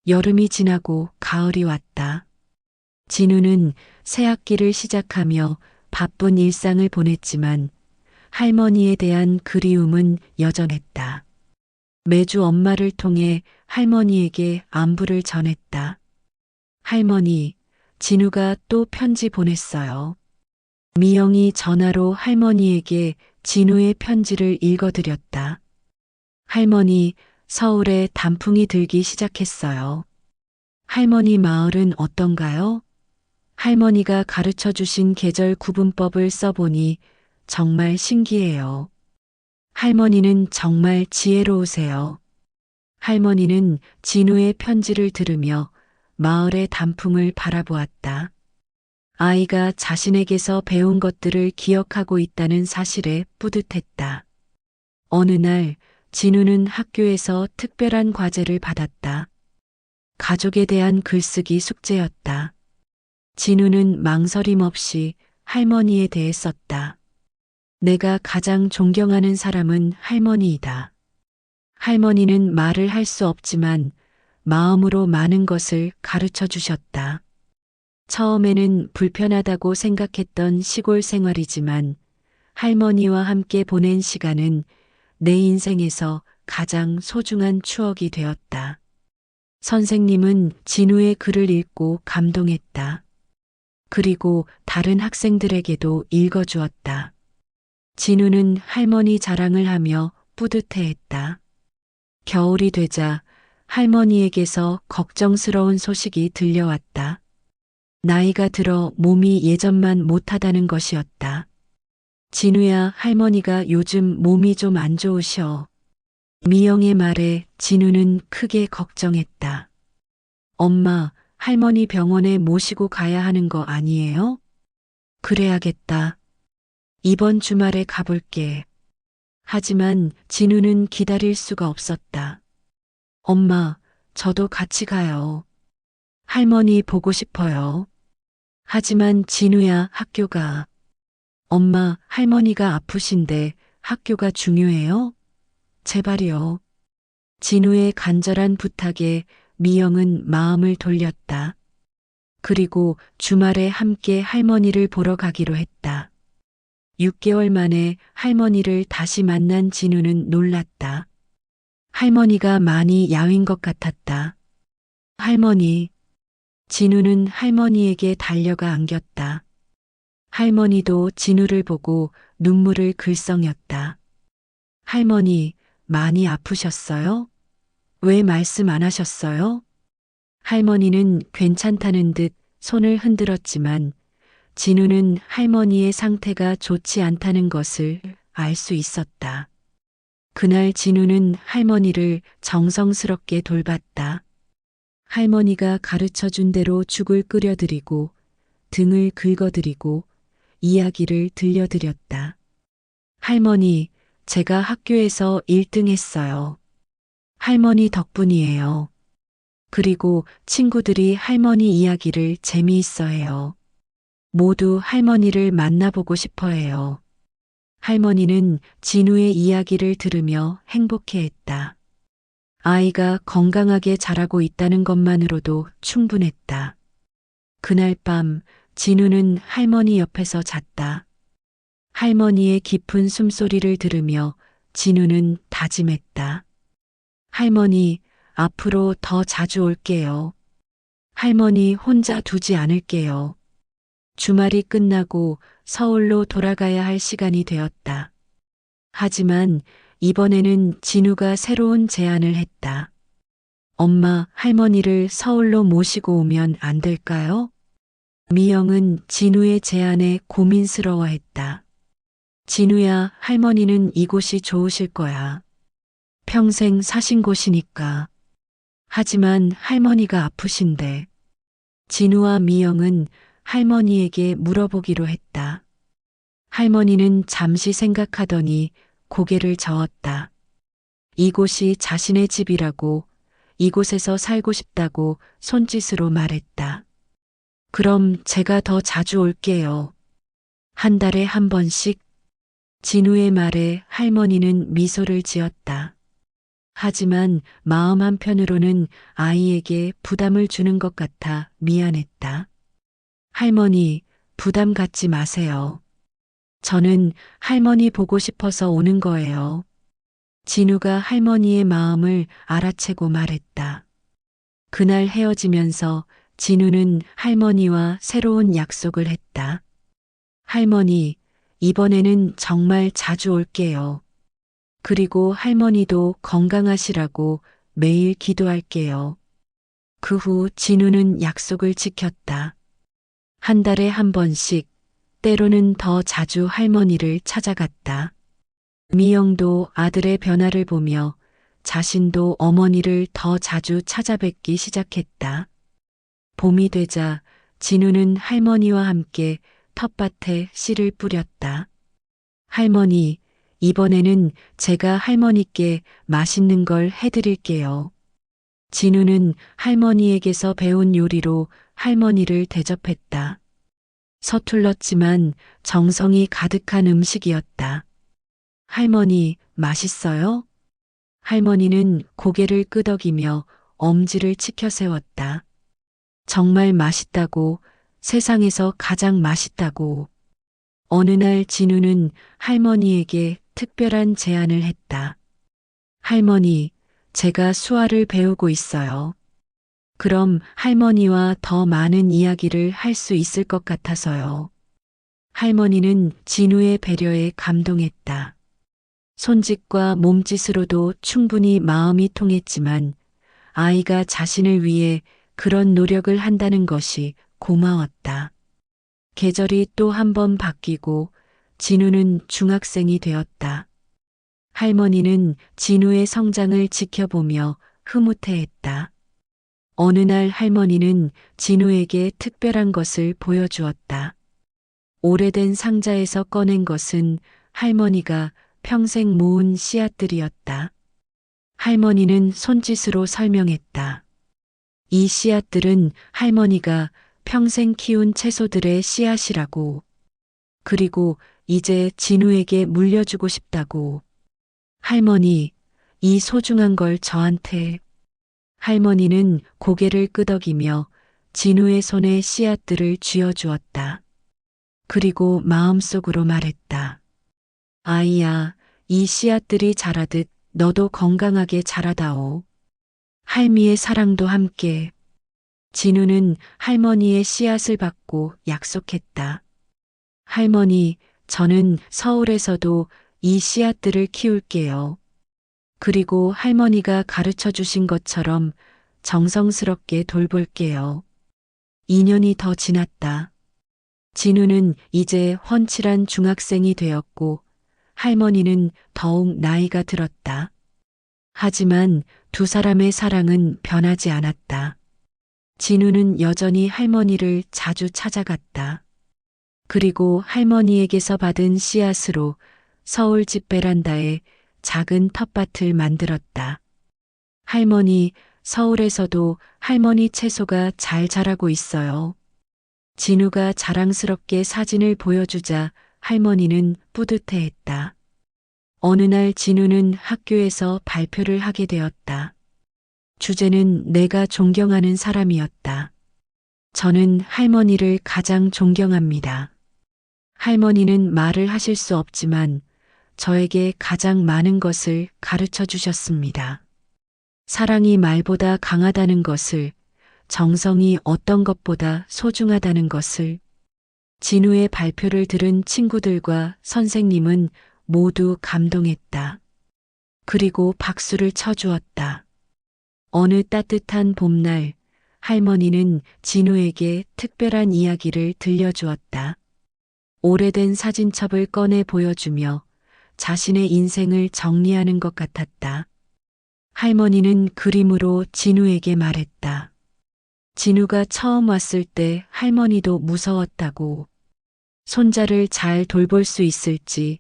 S2: 여름이 지나고 가을이 왔다. 진우는 새 학기를 시작하며 바쁜 일상을 보냈지만 할머니에 대한 그리움은 여전했다. 매주 엄마를 통해 할머니에게 안부를 전했다. 할머니, 진우가 또 편지 보냈어요. 미영이 전화로 할머니에게 진우의 편지를 읽어드렸다. 할머니, 서울에 단풍이 들기 시작했어요. 할머니 마을은 어떤가요? 할머니가 가르쳐 주신 계절 구분법을 써보니 정말 신기해요. 할머니는 정말 지혜로우세요. 할머니는 진우의 편지를 들으며 마을의 단풍을 바라보았다. 아이가 자신에게서 배운 것들을 기억하고 있다는 사실에 뿌듯했다. 어느 날 진우는 학교에서 특별한 과제를 받았다. 가족에 대한 글쓰기 숙제였다. 진우는 망설임 없이 할머니에 대해 썼다. 내가 가장 존경하는 사람은 할머니이다. 할머니는 말을 할 수 없지만 마음으로 많은 것을 가르쳐 주셨다. 처음에는 불편하다고 생각했던 시골 생활이지만 할머니와 함께 보낸 시간은 내 인생에서 가장 소중한 추억이 되었다. 선생님은 진우의 글을 읽고 감동했다. 그리고 다른 학생들에게도 읽어주었다. 진우는 할머니 자랑을 하며 뿌듯해했다. 겨울이 되자 할머니에게서 걱정스러운 소식이 들려왔다. 나이가 들어 몸이 예전만 못하다는 것이었다. 진우야, 할머니가 요즘 몸이 좀 안 좋으셔. 미영의 말에 진우는 크게 걱정했다. 엄마, 할머니 병원에 모시고 가야 하는 거 아니에요? 그래야겠다. 이번 주말에 가볼게. 하지만 진우는 기다릴 수가 없었다. 엄마, 저도 같이 가요. 할머니 보고 싶어요. 하지만 진우야, 학교가. 엄마, 할머니가 아프신데 학교가 중요해요? 제발요. 진우의 간절한 부탁에 미영은 마음을 돌렸다. 그리고 주말에 함께 할머니를 보러 가기로 했다. 6개월 만에 할머니를 다시 만난 진우는 놀랐다. 할머니가 많이 야윈 것 같았다. 할머니. 진우는 할머니에게 달려가 안겼다. 할머니도 진우를 보고 눈물을 글썽였다. 할머니, 많이 아프셨어요? 왜 말씀 안 하셨어요? 할머니는 괜찮다는 듯 손을 흔들었지만 진우는 할머니의 상태가 좋지 않다는 것을 알 수 있었다. 그날 진우는 할머니를 정성스럽게 돌봤다. 할머니가 가르쳐 준 대로 죽을 끓여드리고 등을 긁어드리고 이야기를 들려드렸다. 할머니, 제가 학교에서 1등 했어요. 할머니 덕분이에요. 그리고 친구들이 할머니 이야기를 재미있어 해요. 모두 할머니를 만나보고 싶어 해요. 할머니는 진우의 이야기를 들으며 행복해했다. 아이가 건강하게 자라고 있다는 것만으로도 충분했다. 그날 밤 진우는 할머니 옆에서 잤다. 할머니의 깊은 숨소리를 들으며 진우는 다짐했다. 할머니, 앞으로 더 자주 올게요. 할머니 혼자 두지 않을게요. 주말이 끝나고 서울로 돌아가야 할 시간이 되었다. 하지만 이번에는 진우가 새로운 제안을 했다. 엄마, 할머니를 서울로 모시고 오면 안 될까요? 미영은 진우의 제안에 고민스러워했다. 진우야, 할머니는 이곳이 좋으실 거야. 평생 사신 곳이니까. 하지만 할머니가 아프신데. 진우와 미영은 할머니에게 물어보기로 했다. 할머니는 잠시 생각하더니 고개를 저었다. 이곳이 자신의 집이라고, 이곳에서 살고 싶다고 손짓으로 말했다. 그럼 제가 더 자주 올게요. 한 달에 한 번씩. 진우의 말에 할머니는 미소를 지었다. 하지만 마음 한편으로는 아이에게 부담을 주는 것 같아 미안했다. 할머니, 부담 갖지 마세요. 저는 할머니 보고 싶어서 오는 거예요. 진우가 할머니의 마음을 알아채고 말했다. 그날 헤어지면서 진우는 할머니와 새로운 약속을 했다. 할머니, 이번에는 정말 자주 올게요. 그리고 할머니도 건강하시라고 매일 기도할게요. 그 후 진우는 약속을 지켰다. 한 달에 한 번씩, 때로는 더 자주 할머니를 찾아갔다. 미영도 아들의 변화를 보며 자신도 어머니를 더 자주 찾아뵙기 시작했다. 봄이 되자 진우는 할머니와 함께 텃밭에 씨를 뿌렸다. 할머니, 이번에는 제가 할머니께 맛있는 걸 해드릴게요. 진우는 할머니에게서 배운 요리로 할머니를 대접했다. 서툴렀지만 정성이 가득한 음식이었다. 할머니, 맛있어요? 할머니는 고개를 끄덕이며 엄지를 치켜 세웠다. 정말 맛있다고, 세상에서 가장 맛있다고. 어느 날 진우는 할머니에게 특별한 제안을 했다. 할머니, 제가 수화를 배우고 있어요. 그럼 할머니와 더 많은 이야기를 할 수 있을 것 같아서요. 할머니는 진우의 배려에 감동했다. 손짓과 몸짓으로도 충분히 마음이 통했지만 아이가 자신을 위해 그런 노력을 한다는 것이 고마웠다. 계절이 또 한 번 바뀌고 진우는 중학생이 되었다. 할머니는 진우의 성장을 지켜보며 흐뭇해했다. 어느 날 할머니는 진우에게 특별한 것을 보여주었다. 오래된 상자에서 꺼낸 것은 할머니가 평생 모은 씨앗들이었다. 할머니는 손짓으로 설명했다. 이 씨앗들은 할머니가 평생 키운 채소들의 씨앗이라고. 그리고 이제 진우에게 물려주고 싶다고. 할머니, 이 소중한 걸 저한테. 할머니는 고개를 끄덕이며 진우의 손에 씨앗들을 쥐어주었다. 그리고 마음속으로 말했다. 아이야, 이 씨앗들이 자라듯 너도 건강하게 자라다오. 할미의 사랑도 함께. 진우는 할머니의 씨앗을 받고 약속했다. 할머니, 저는 서울에서도 이 씨앗들을 키울게요. 그리고 할머니가 가르쳐 주신 것처럼 정성스럽게 돌볼게요. 2년이 더 지났다. 진우는 이제 훤칠한 중학생이 되었고 할머니는 더욱 나이가 들었다. 하지만 두 사람의 사랑은 변하지 않았다. 진우는 여전히 할머니를 자주 찾아갔다. 그리고 할머니에게서 받은 씨앗으로 서울 집 베란다에 작은 텃밭을 만들었다. 할머니, 서울에서도 할머니 채소가 잘 자라고 있어요. 진우가 자랑스럽게 사진을 보여주자 할머니는 뿌듯해했다. 어느 날 진우는 학교에서 발표를 하게 되었다. 주제는 내가 존경하는 사람이었다. 저는 할머니를 가장 존경합니다. 할머니는 말을 하실 수 없지만 저에게 가장 많은 것을 가르쳐 주셨습니다. 사랑이 말보다 강하다는 것을, 정성이 어떤 것보다 소중하다는 것을. 진우의 발표를 들은 친구들과 선생님은 모두 감동했다. 그리고 박수를 쳐주었다. 어느 따뜻한 봄날, 할머니는 진우에게 특별한 이야기를 들려주었다. 오래된 사진첩을 꺼내 보여주며 자신의 인생을 정리하는 것 같았다. 할머니는 그림으로 진우에게 말했다. 진우가 처음 왔을 때 할머니도 무서웠다고. 손자를 잘 돌볼 수 있을지,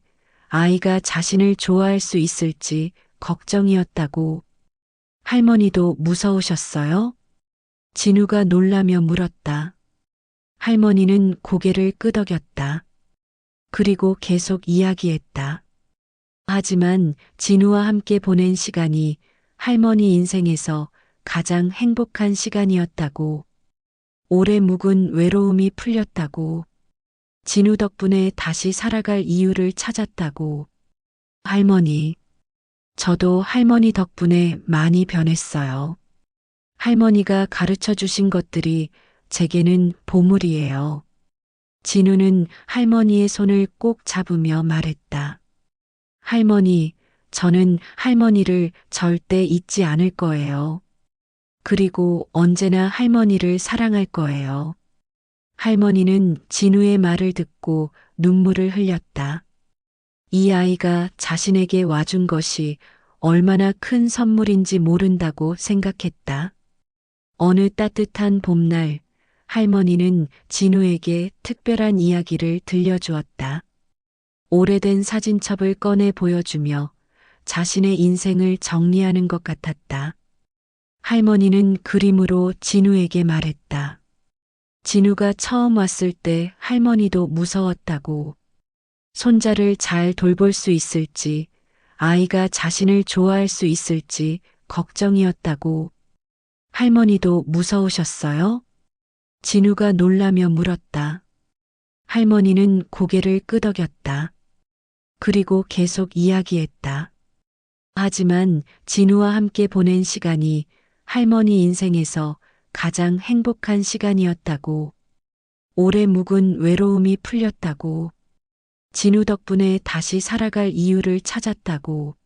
S2: 아이가 자신을 좋아할 수 있을지 걱정이었다고. 할머니도 무서우셨어요? 진우가 놀라며 물었다. 할머니는 고개를 끄덕였다. 그리고 계속 이야기했다. 하지만 진우와 함께 보낸 시간이 할머니 인생에서 가장 행복한 시간이었다고. 오래 묵은 외로움이 풀렸다고. 진우 덕분에 다시 살아갈 이유를 찾았다고. 할머니, 저도 할머니 덕분에 많이 변했어요. 할머니가 가르쳐 주신 것들이 제게는 보물이에요. 진우는 할머니의 손을 꼭 잡으며 말했다. 할머니, 저는 할머니를 절대 잊지 않을 거예요. 그리고 언제나 할머니를 사랑할 거예요. 할머니는 진우의 말을 듣고 눈물을 흘렸다. 이 아이가 자신에게 와준 것이 얼마나 큰 선물인지 모른다고 생각했다. 어느 따뜻한 봄날, 할머니는 진우에게 특별한 이야기를 들려주었다. 오래된 사진첩을 꺼내 보여주며 자신의 인생을 정리하는 것 같았다. 할머니는 그림으로 진우에게 말했다. 진우가 처음 왔을 때 할머니도 무서웠다고. 손자를 잘 돌볼 수 있을지, 아이가 자신을 좋아할 수 있을지 걱정이었다고. 할머니도 무서우셨어요? 진우가 놀라며 물었다. 할머니는 고개를 끄덕였다. 그리고 계속 이야기했다. 하지만 진우와 함께 보낸 시간이 할머니 인생에서 가장 행복한 시간이었다고. 오래 묵은 외로움이 풀렸다고. 진우 덕분에 다시 살아갈 이유를 찾았다고.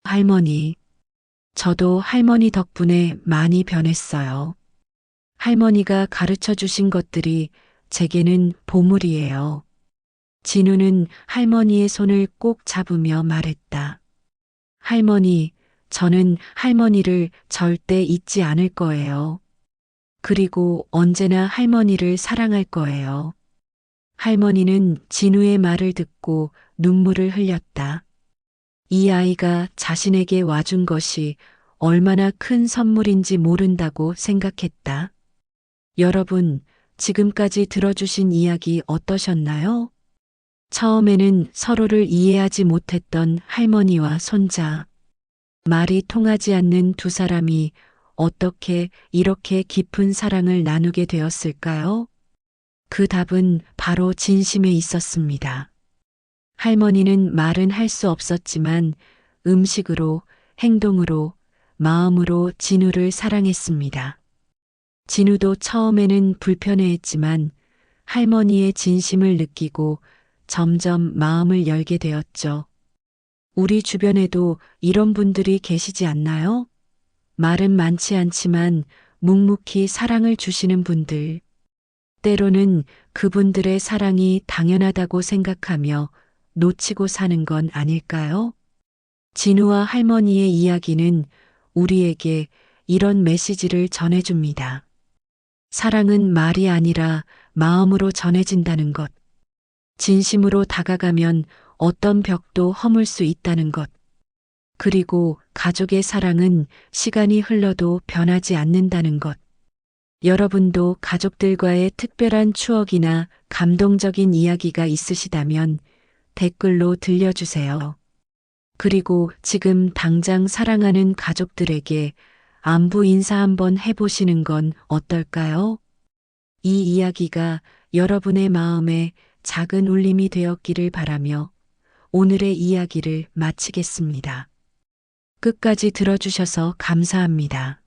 S2: 할머니, 저도 할머니 덕분에 많이 변했어요. 할머니가 가르쳐 주신 것들이 제게는 보물이에요. 진우는 할머니의 손을 꼭 잡으며 말했다. 할머니, 저는 할머니를 절대 잊지 않을 거예요. 그리고 언제나 할머니를 사랑할 거예요. 할머니는 진우의 말을 듣고 눈물을 흘렸다. 이 아이가 자신에게 와준 것이 얼마나 큰 선물인지 모른다고 생각했다. 여러분, 지금까지 들어주신 이야기 어떠셨나요? 처음에는 서로를 이해하지 못했던 할머니와 손자. 말이 통하지 않는 두 사람이 어떻게 이렇게 깊은 사랑을 나누게 되었을까요? 그 답은 바로 진심에 있었습니다. 할머니는 말은 할 수 없었지만 음식으로, 행동으로, 마음으로 진우를 사랑했습니다. 진우도 처음에는 불편해했지만 할머니의 진심을 느끼고 점점 마음을 열게 되었죠. 우리 주변에도 이런 분들이 계시지 않나요? 말은 많지 않지만 묵묵히 사랑을 주시는 분들. 때로는 그분들의 사랑이 당연하다고 생각하며 놓치고 사는 건 아닐까요? 진우와 할머니의 이야기는 우리에게 이런 메시지를 전해줍니다. 사랑은 말이 아니라 마음으로 전해진다는 것. 진심으로 다가가면 어떤 벽도 허물 수 있다는 것. 그리고 가족의 사랑은 시간이 흘러도 변하지 않는다는 것. 여러분도 가족들과의 특별한 추억이나 감동적인 이야기가 있으시다면 댓글로 들려주세요. 그리고 지금 당장 사랑하는 가족들에게 안부 인사 한번 해보시는 건 어떨까요? 이 이야기가 여러분의 마음에 작은 울림이 되었기를 바라며 오늘의 이야기를 마치겠습니다. 끝까지 들어주셔서 감사합니다.